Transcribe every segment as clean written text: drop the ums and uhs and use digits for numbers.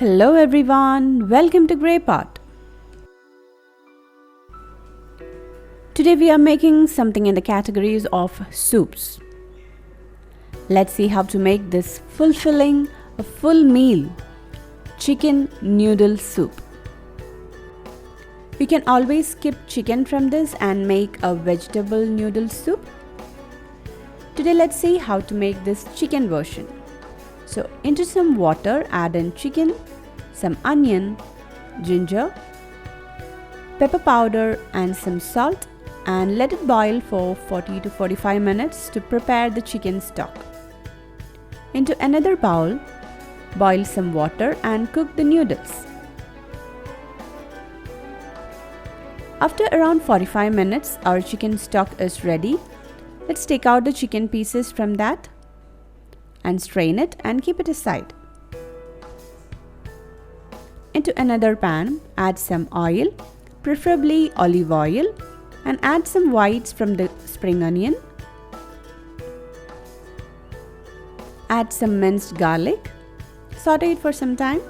Hello everyone, welcome to Grey Pot. Today we are making something in the categories of soups. Let's see how to make this fulfilling, a full meal, chicken noodle soup. We can always skip chicken from this and make a vegetable noodle soup. Today let's see how to make this chicken version. So into some water, add in chicken, some onion, ginger, pepper powder and some salt, and let it boil for 40 to 45 minutes to prepare the chicken stock. Into another bowl, boil some water and cook the noodles. After around 45 minutes, our chicken stock is ready. Let's take out the chicken pieces from that and strain it and keep it aside. Into another pan, add some oil, preferably olive oil, and add some whites from the spring onion. Add some minced garlic. Saute it for some time.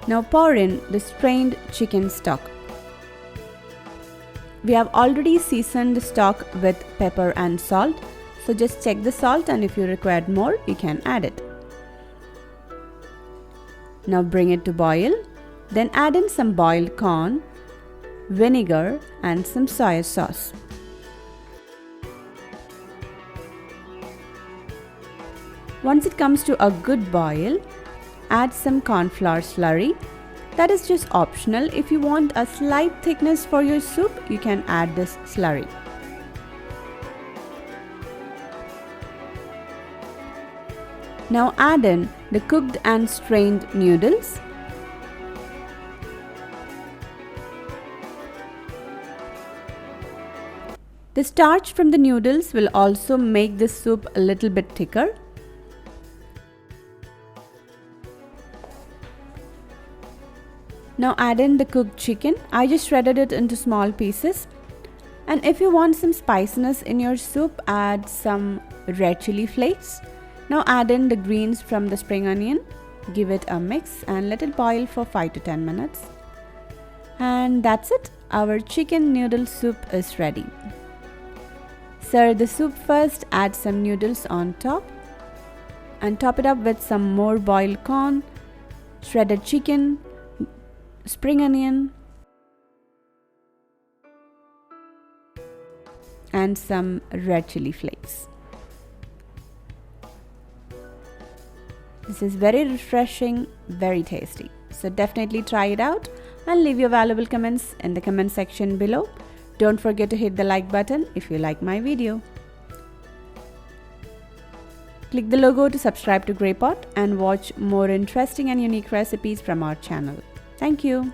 Now pour in the strained chicken stock. We have already seasoned the stock with pepper and salt, so just check the salt, and if you require more, you can add it. Now bring it to boil. Then add in some boiled corn, vinegar and some soy sauce. Once it comes to a good boil, add some cornflour slurry. That is just optional. If you want a slight thickness for your soup, you can add this slurry. Now add in the cooked and strained noodles. The starch from the noodles will also make this soup a little bit thicker. Now add in the cooked chicken. I just shredded it into small pieces. And if you want some spiciness in your soup, add some red chili flakes. Now add in the greens from the spring onion. Give it a mix and let it boil for 5 to 10 minutes. And that's it. Our chicken noodle soup is ready. Serve the soup first, add some noodles on top, and top it up with some more boiled corn, shredded chicken, spring onion, and some red chili flakes. This is very refreshing, very tasty. So definitely try it out and leave your valuable comments in the comment section below. Don't forget to hit the like button if you like my video. Click the logo to subscribe to Grey Pot and watch more interesting and unique recipes from our channel. Thank you.